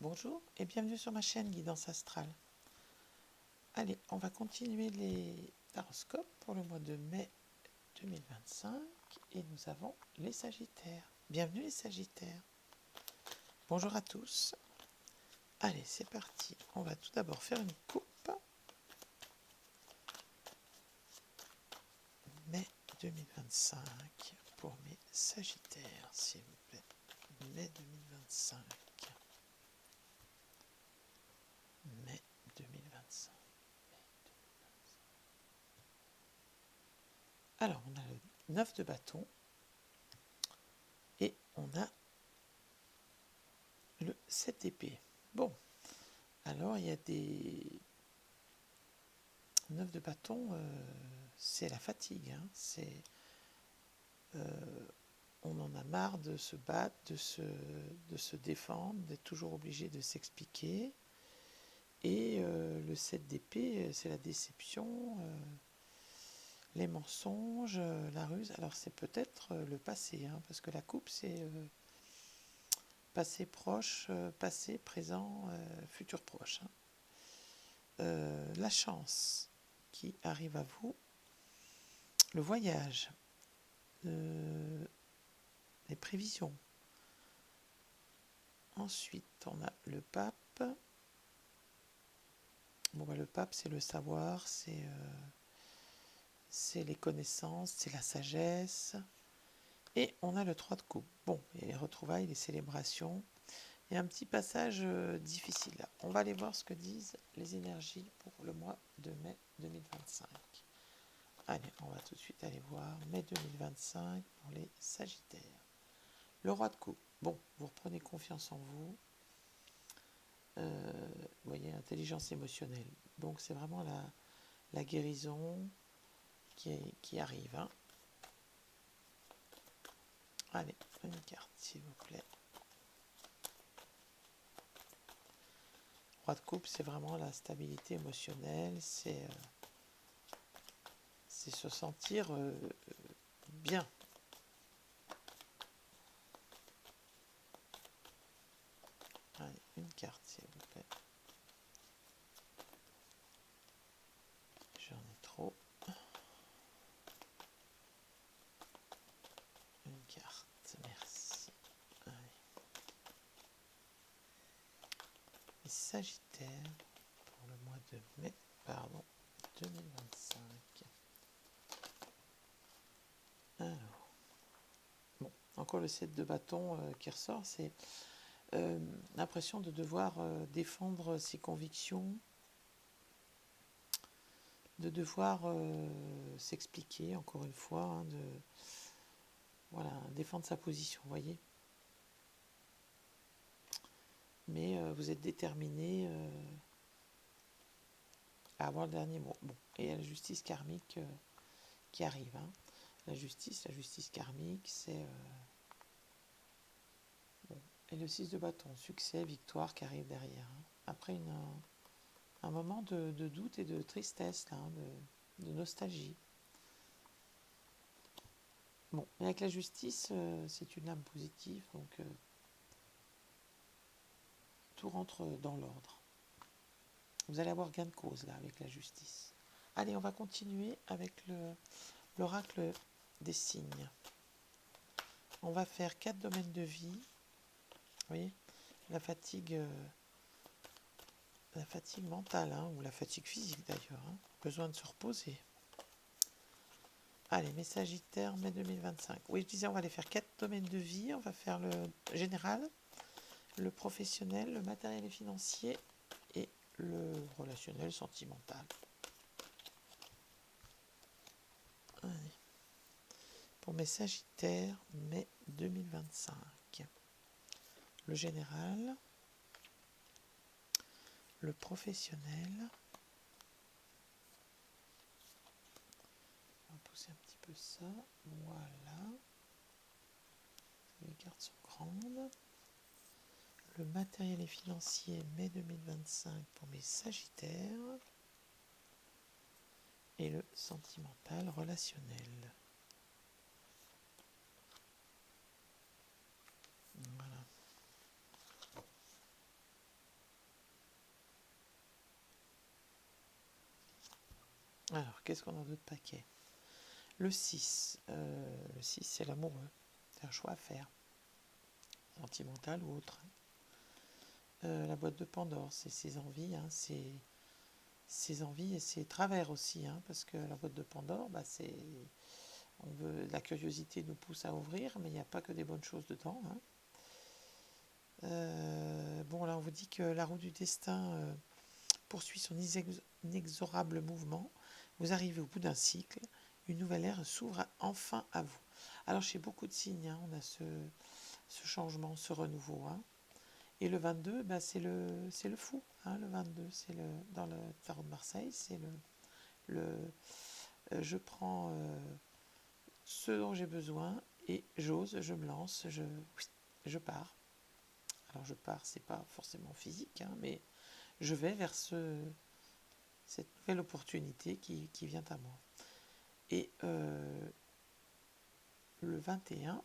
Bonjour et bienvenue sur ma chaîne Guidance Astrale. Allez, on va continuer les horoscopes pour le mois de mai 2025 et nous avons les Sagittaires. Bienvenue les Sagittaires. Bonjour à tous. Allez, c'est parti. On va tout d'abord faire une coupe. Mai 2025 pour mes Sagittaires, s'il vous plaît. Mai 2025. Mai 2025. Alors, on a le 9 de bâton et on a le 7 d'épée. Bon, alors il y a des 9 de bâton, c'est la fatigue. Hein, on en a marre de se battre, de se défendre, d'être toujours obligé de s'expliquer. Et le 7 d'épée, c'est la déception, les mensonges, la ruse. Alors c'est peut-être le passé, hein, parce que la coupe, c'est passé proche, passé, présent, futur proche. Hein. La chance qui arrive à vous, le voyage, les prévisions. Ensuite, on a le pape. Bon, bah, le pape, c'est le savoir, c'est les connaissances, c'est la sagesse. Et on a le 3 de coupe. Bon, il y a les retrouvailles, les célébrations. Il y a un petit passage difficile là. On va aller voir ce que disent les énergies pour le mois de mai 2025. Allez, on va tout de suite aller voir mai 2025 pour les Sagittaires. Le roi de coupe. Bon, vous reprenez confiance en vous. Vous voyez, intelligence émotionnelle. Donc c'est vraiment la guérison qui arrive. Hein. Allez, une carte s'il vous plaît. Roi de coupe, c'est vraiment la stabilité émotionnelle, c'est se sentir bien. Allez, une carte s'il vous plaît. J'en ai trop. Une carte, merci. Allez. Les Sagittaires pour le mois de mai, 2025. Alors, bon, encore le 7 de bâton qui ressort, c'est l'impression de devoir défendre ses convictions, de devoir s'expliquer, encore une fois, hein, voilà, défendre sa position, vous voyez. Mais vous êtes déterminé à avoir le dernier mot. Bon, et il y a la justice karmique qui arrive. Hein. La justice karmique, c'est... bon. Et le 6 de bâton, succès, victoire qui arrive derrière. Hein. Après un moment de doute et de tristesse, là, hein, de nostalgie. Bon, mais avec la justice, c'est une lame positive, donc tout rentre dans l'ordre. Vous allez avoir gain de cause, là, avec la justice. Allez, on va continuer avec l'oracle des signes. On va faire 4 domaines de vie. Vous voyez, la fatigue mentale, hein, ou la fatigue physique d'ailleurs. Hein, besoin de se reposer. Allez, mes Sagittaires, mai 2025. Oui, je disais, on va aller faire 4 domaines de vie. On va faire le général, le professionnel, le matériel et financier et le relationnel sentimental. Allez. Pour mes Sagittaires, mai 2025. Le général, le professionnel. On va pousser un petit peu ça. Voilà. Les cartes sont grandes. Le matériel et financier, mai 2025 pour mes Sagittaires. Et le sentimental relationnel. Voilà. Alors, qu'est-ce qu'on a d'autre paquet? Le 6. Le 6, c'est l'amoureux. C'est un choix à faire, sentimental ou autre. La boîte de Pandore, c'est ses envies, hein, ses envies et ses travers aussi, hein, parce que la boîte de Pandore, bah, la curiosité nous pousse à ouvrir, mais il n'y a pas que des bonnes choses dedans, hein. Bon, là, on vous dit que la roue du destin poursuit son inexorable mouvement. Vous arrivez au bout d'un cycle. Une nouvelle ère s'ouvre enfin à vous. Alors, chez beaucoup de signes, hein, on a ce changement, ce renouveau, hein. Et le 22, bah, c'est le fou, hein, le 22, dans le tarot de Marseille, c'est je prends ce dont j'ai besoin et j'ose, je me lance, je pars. Alors je pars, c'est pas forcément physique, hein, mais je vais vers cette nouvelle opportunité qui vient à moi. Et le 21,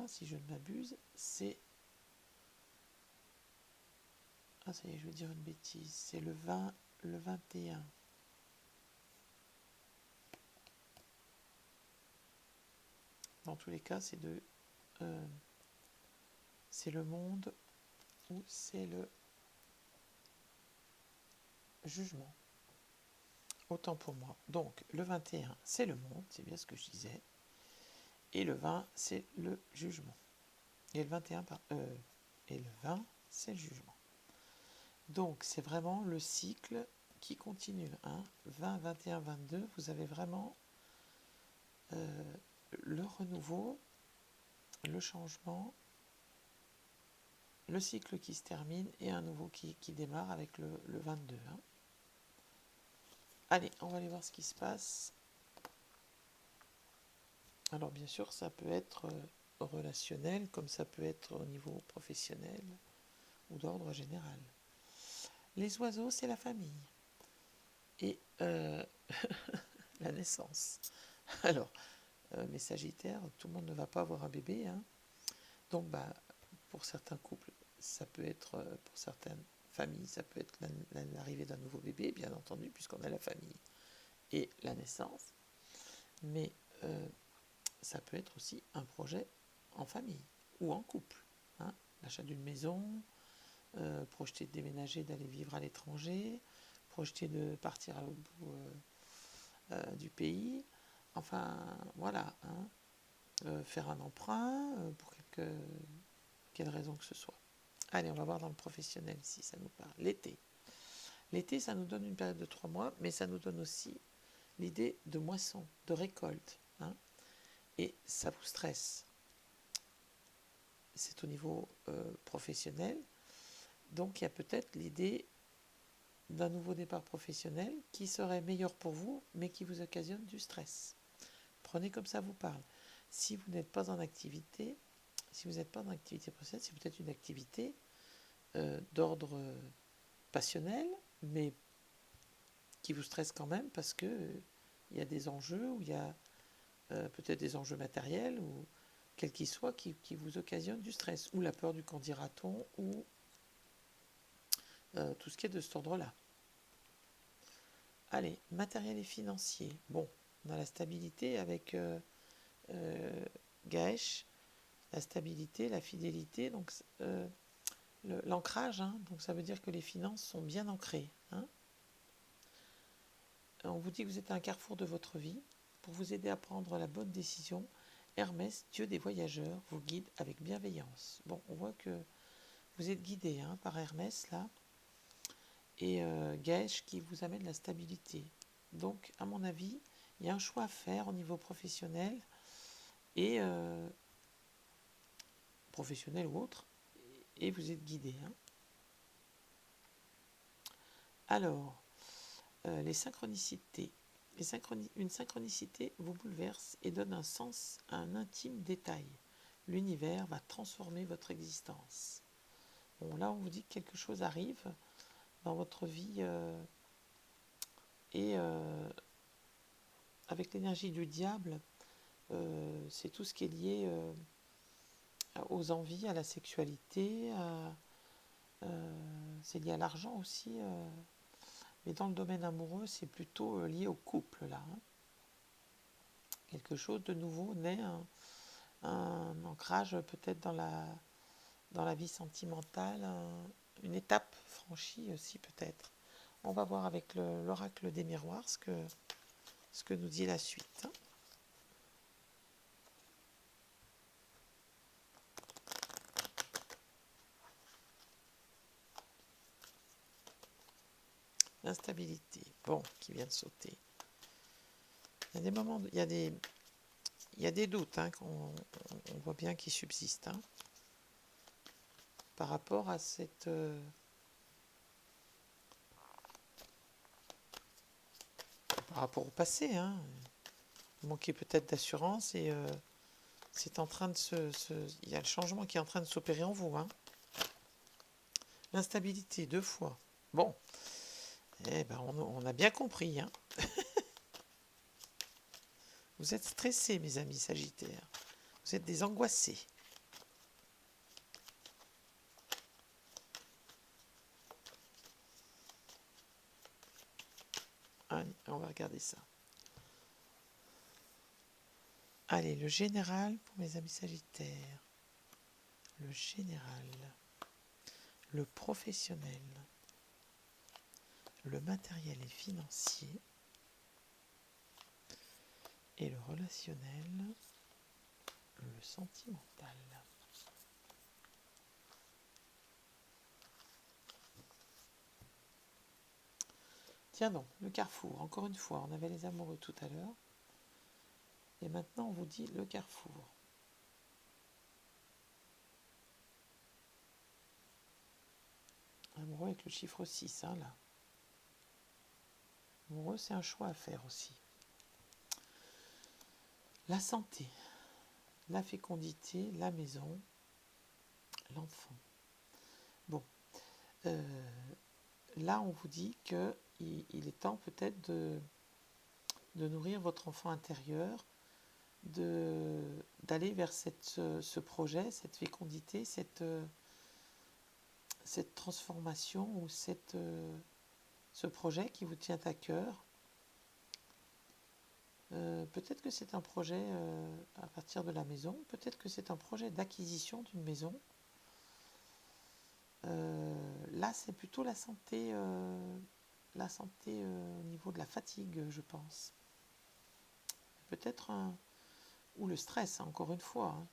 si je ne m'abuse, c'est... Ah ça y est, je vais dire une bêtise, c'est le 21. Dans tous les cas, c'est le monde ou c'est le jugement. Autant pour moi. Donc, le 21, c'est le monde, c'est bien ce que je disais. Et le 20, c'est le jugement. Et le 21, et le 20, c'est le jugement. Donc, c'est vraiment le cycle qui continue. Hein. 20, 21, 22, vous avez vraiment le renouveau, le changement, le cycle qui se termine et un nouveau qui démarre avec le 22. Hein. Allez, on va aller voir ce qui se passe. Alors bien sûr, ça peut être relationnel, comme ça peut être au niveau professionnel ou d'ordre général. Les oiseaux, c'est la famille. Et la naissance. Alors, mes sagittaires, tout le monde ne va pas avoir un bébé. Hein. Donc, bah, pour certains couples, ça peut être, pour certaines familles, ça peut être l'arrivée d'un nouveau bébé, bien entendu, puisqu'on a la famille et la naissance. Mais ça peut être aussi un projet en famille ou en couple. Hein. L'achat d'une maison, projeter de déménager, d'aller vivre à l'étranger, projeter de partir à l'autre bout du pays. Enfin, voilà. Hein. Faire un emprunt pour quelle raison que ce soit. Allez, on va voir dans le professionnel si ça nous parle. L'été. L'été, ça nous donne une période de 3 mois, mais ça nous donne aussi l'idée de moisson, de récolte. Hein. Et ça vous stresse. C'est au niveau professionnel. Donc il y a peut-être l'idée d'un nouveau départ professionnel qui serait meilleur pour vous, mais qui vous occasionne du stress. Prenez comme ça vous parle. Si vous n'êtes pas en activité, si vous n'êtes pas en activité professionnelle, c'est peut-être une activité d'ordre passionnel, mais qui vous stresse quand même parce que il y a des enjeux, ou il y a peut-être des enjeux matériels, ou quels qu'ils soient, qui vous occasionnent du stress, ou la peur du qu'en dira-t-on, ou tout ce qui est de cet ordre-là. Allez, matériel et financier. Bon, on a la stabilité avec Gaëch, la stabilité, la fidélité, donc l'ancrage, hein, donc ça veut dire que les finances sont bien ancrées. Hein. On vous dit que vous êtes à un carrefour de votre vie. Pour vous aider à prendre la bonne décision, Hermès, dieu des voyageurs, vous guide avec bienveillance. Bon, on voit que vous êtes guidé hein, par Hermès là, et Gaëch qui vous amène la stabilité. Donc, à mon avis, il y a un choix à faire au niveau professionnel et professionnel ou autre, et vous êtes guidé. Hein. Alors, les synchronicités. Une synchronicité vous bouleverse et donne un sens à un intime détail. L'univers va transformer votre existence. Bon, là, on vous dit que quelque chose arrive dans votre vie et avec l'énergie du diable, c'est tout ce qui est lié aux envies, à la sexualité, c'est lié à l'argent aussi. Mais dans le domaine amoureux, c'est plutôt lié au couple, là. Hein. Quelque chose de nouveau naît, un ancrage peut-être dans la vie sentimentale, une étape franchie aussi peut-être. On va voir avec l'oracle des miroirs ce que nous dit la suite. Hein. L'instabilité, bon, qui vient de sauter. Il y a des moments, il y a des doutes hein, qu'on on voit bien qui subsistent hein, par rapport à cette... par rapport au passé. Hein. Vous manquez peut-être d'assurance et c'est en train de il y a le changement qui est en train de s'opérer en vous. Hein. L'instabilité, 2 fois. Bon, eh ben on a bien compris. Hein. Vous êtes stressés, mes amis Sagittaires. Vous êtes des angoissés. Allez, on va regarder ça. Allez, le général pour mes amis Sagittaires. Le général. Le professionnel. Le matériel et financier. Et le relationnel. Le sentimental. Tiens donc, le carrefour, encore une fois, on avait les amoureux tout à l'heure. Et maintenant, on vous dit le carrefour. Amoureux avec le chiffre 6, hein, là. Amoureux, c'est un choix à faire aussi. La santé, la fécondité, la maison, l'enfant. Bon, là, on vous dit qu'il est temps peut-être de nourrir votre enfant intérieur, d'aller vers ce projet, cette fécondité, cette transformation ou ce projet qui vous tient à cœur. Peut-être que c'est un projet à partir de la maison, peut-être que c'est un projet d'acquisition d'une maison. Là, c'est plutôt la santé au niveau de la fatigue, je pense. Peut-être ou le stress, encore une fois. Hein.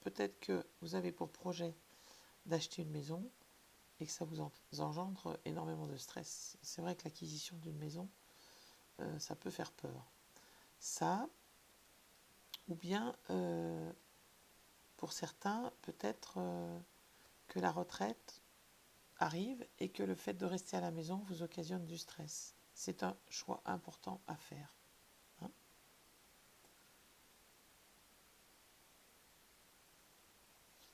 Peut-être que vous avez pour projet d'acheter une maison et que ça vous engendre énormément de stress. C'est vrai que l'acquisition d'une maison, ça peut faire peur. Ça, ou bien pour certains, peut-être que la retraite arrive et que le fait de rester à la maison vous occasionne du stress. C'est un choix important à faire. Hein.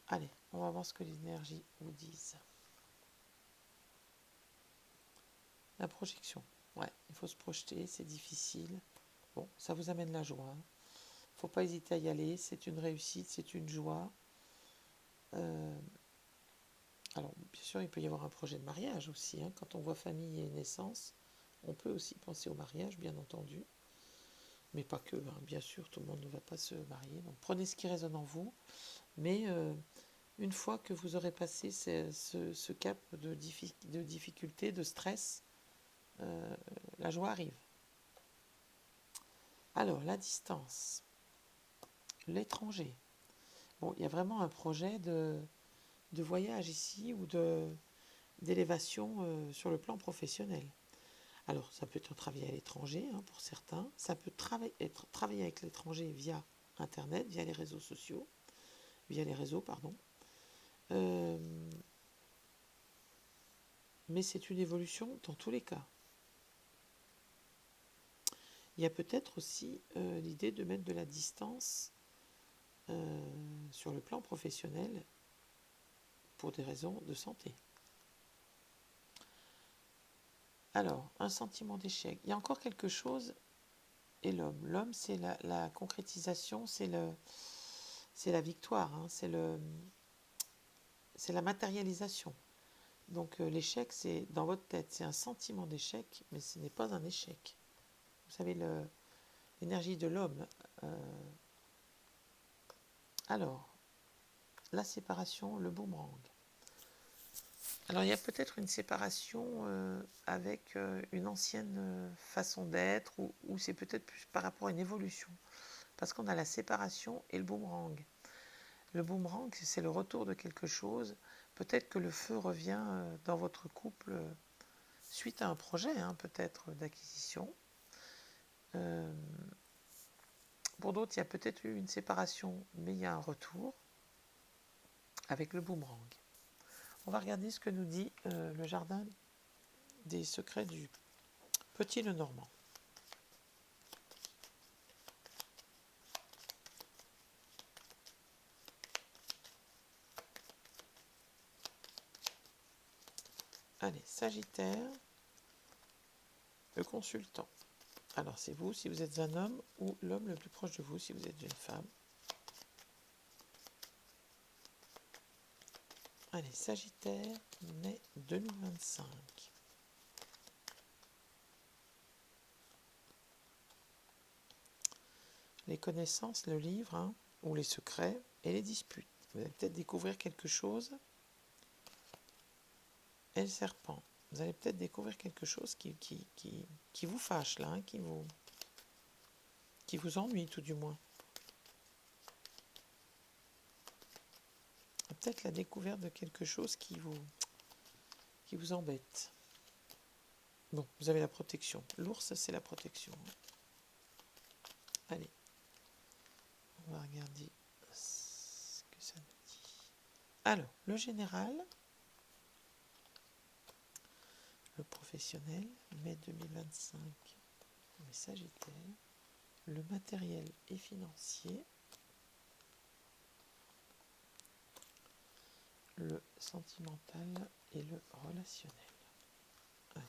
Allez, on va voir ce que les énergies vous disent. La projection. Ouais, il faut se projeter, c'est difficile. Bon, ça vous amène la joie. Hein. Faut pas hésiter à y aller, c'est une réussite, c'est une joie. Alors, bien sûr, il peut y avoir un projet de mariage aussi. Hein. Quand on voit famille et naissance, on peut aussi penser au mariage, bien entendu. Mais pas que, hein. Bien sûr, tout le monde ne va pas se marier. Donc, prenez ce qui résonne en vous. Mais une fois que vous aurez passé ce cap de difficulté, de stress, la joie arrive. Alors, la distance, l'étranger. Bon, il y a vraiment un projet de voyage ici ou d'élévation sur le plan professionnel. Alors, ça peut être un travail à l'étranger hein, pour certains. Ça peut être travailler avec l'étranger via Internet, via les réseaux sociaux, via les réseaux, pardon. Mais c'est une évolution dans tous les cas. Il y a peut-être aussi l'idée de mettre de la distance sur le plan professionnel pour des raisons de santé. Alors, un sentiment d'échec. Il y a encore quelque chose, et l'homme. L'homme, c'est la concrétisation, c'est la victoire, hein, c'est la matérialisation. Donc l'échec, c'est dans votre tête, c'est un sentiment d'échec, mais ce n'est pas un échec. Vous savez, l'énergie de l'homme. Alors, la séparation, le boomerang. Alors il y a peut-être une séparation avec une ancienne façon d'être, ou c'est peut-être plus par rapport à une évolution. Parce qu'on a la séparation et le boomerang. Le boomerang, c'est le retour de quelque chose. Peut-être que le feu revient dans votre couple suite à un projet, hein, peut-être d'acquisition. Pour d'autres, il y a peut-être eu une séparation, mais il y a un retour avec le boomerang. On va regarder ce que nous dit le jardin des secrets du Petit Lenormand. Allez, Sagittaire, le consultant. Alors, c'est vous si vous êtes un homme, ou l'homme le plus proche de vous si vous êtes une femme. Allez, Sagittaire, mai 2025. Les connaissances, le livre, hein, ou les secrets, et les disputes. Vous allez peut-être découvrir quelque chose. Et le serpent. Vous allez peut-être découvrir quelque chose qui vous fâche, là, hein, qui vous ennuie, tout du moins. Peut-être la découverte de quelque chose qui vous embête. Bon, vous avez la protection. L'ours, c'est la protection. Allez, on va regarder ce que ça nous dit. Alors, le général, le professionnel, mai 2025, les Sagittaires, le matériel et financier, le sentimental et le relationnel. Allez.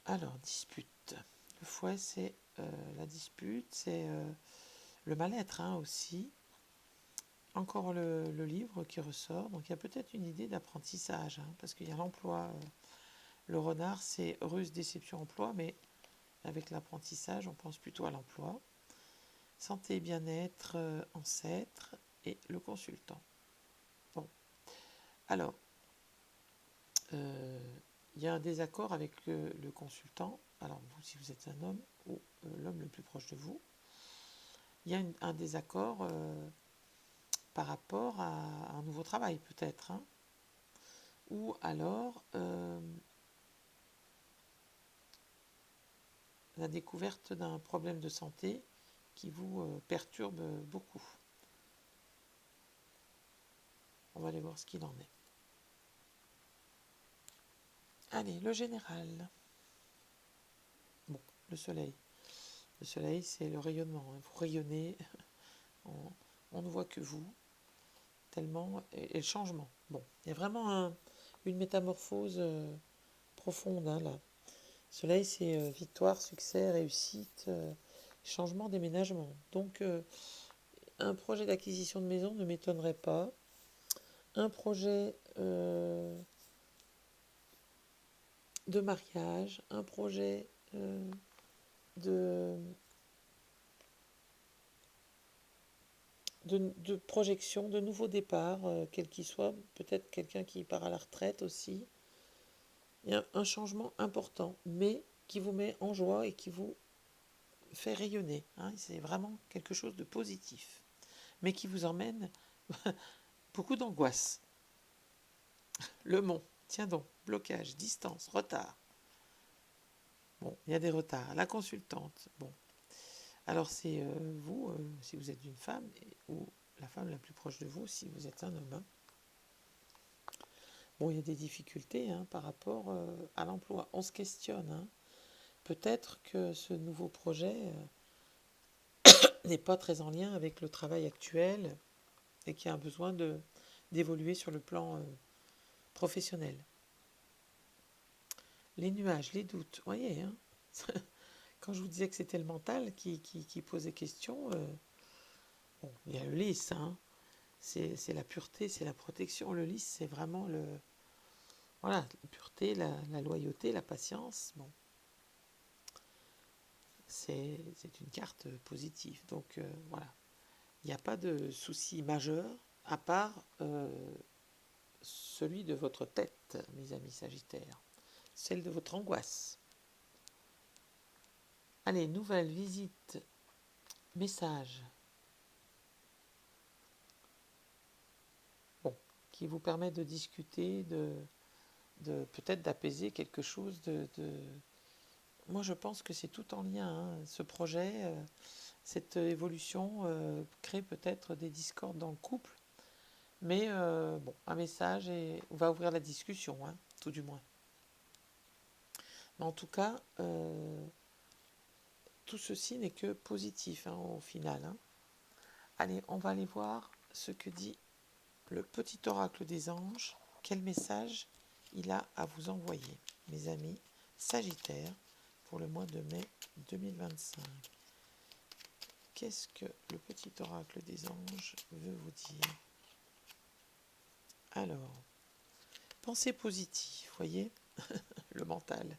Alors, dispute. Le fouet, c'est la dispute, c'est le mal-être, hein, aussi. Encore le livre qui ressort. Donc, il y a peut-être une idée d'apprentissage, hein, parce qu'il y a l'emploi. Le renard, c'est heureuse déception emploi, mais avec l'apprentissage, on pense plutôt à l'emploi. Santé et bien-être, ancêtre et le consultant. Bon. Alors, il y a un désaccord avec le consultant. Alors, vous, si vous êtes un homme, ou l'homme le plus proche de vous, il y a un désaccord par rapport à un nouveau travail, peut-être. Hein, ou alors, la découverte d'un problème de santé qui vous perturbe beaucoup. On va aller voir ce qu'il en est. Allez, le général. Bon, le soleil. Le soleil, c'est le rayonnement. Vous rayonnez, on ne voit que vous, tellement. Et le changement. Bon, il y a vraiment une métamorphose profonde, hein, là. Soleil, c'est victoire, succès, réussite, changement, déménagement. Donc, un projet d'acquisition de maison ne m'étonnerait pas. Un projet de mariage, un projet de projection, de nouveau départ, quel qu'il soit, peut-être quelqu'un qui part à la retraite aussi. Il y a un changement important, mais qui vous met en joie et qui vous fait rayonner. Hein. C'est vraiment quelque chose de positif, mais qui vous emmène beaucoup d'angoisse. Le mont, tiens donc, blocage, distance, retard. Bon, il y a des retards. La consultante, bon. Alors c'est vous, si vous êtes une femme, ou la femme la plus proche de vous, si vous êtes un homme. Hein. Bon, il y a des difficultés, hein, par rapport à l'emploi. On se questionne. Hein. Peut-être que ce nouveau projet n'est pas très en lien avec le travail actuel et qu'il y a un besoin d'évoluer sur le plan professionnel. Les nuages, les doutes, voyez, hein. Quand je vous disais que c'était le mental qui posait question, bon, il y a le lys, hein. C'est la pureté, c'est la protection. Le lys, c'est vraiment voilà, la pureté, la loyauté, la patience. Bon, c'est une carte positive. Donc voilà, il n'y a pas de souci majeur à part celui de votre tête, mes amis Sagittaires, celle de votre angoisse. Allez, nouvelle visite, message. Bon, qui vous permet de discuter, peut-être d'apaiser quelque chose Moi, je pense que c'est tout en lien, hein. Ce projet, cette évolution crée peut-être des discordes dans le couple, mais bon, un message va ouvrir la discussion, hein, tout du moins. Mais en tout cas, tout ceci n'est que positif, hein, au final, hein. Allez, on va aller voir ce que dit le petit oracle des anges. Quel message il a à vous envoyer, mes amis Sagittaires, pour le mois de mai 2025. Qu'est-ce que le petit oracle des anges veut vous dire? Alors, pensée positive, voyez, le mental.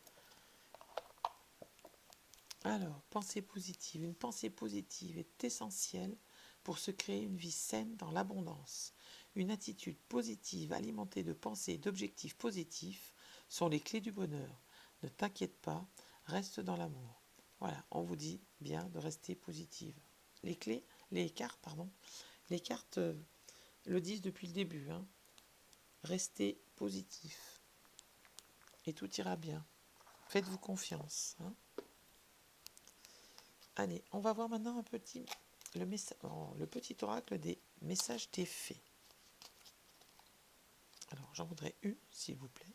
Alors, pensée positive. Une pensée positive est essentielle pour se créer une vie saine dans l'abondance. Une attitude positive alimentée de pensées et d'objectifs positifs sont les clés du bonheur. Ne t'inquiète pas, reste dans l'amour. Voilà, on vous dit bien de rester positive. Les cartes, pardon, les cartes le disent depuis le début, hein. Restez positif et tout ira bien. Faites-vous confiance, hein. Allez, on va voir maintenant le petit oracle des messages des fées. Alors, j'en voudrais une, s'il vous plaît.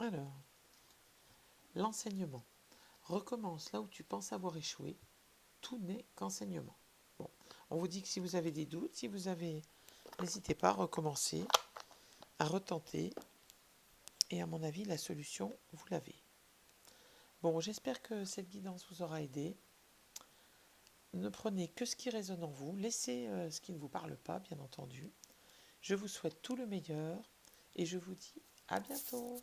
Alors, l'enseignement. Recommence là où tu penses avoir échoué. Tout n'est qu'enseignement. Bon, on vous dit que si vous avez des doutes, n'hésitez pas à recommencer, à retenter. Et à mon avis, la solution, vous l'avez. Bon, j'espère que cette guidance vous aura aidé. Ne prenez que ce qui résonne en vous, laissez ce qui ne vous parle pas, bien entendu. Je vous souhaite tout le meilleur et je vous dis à bientôt.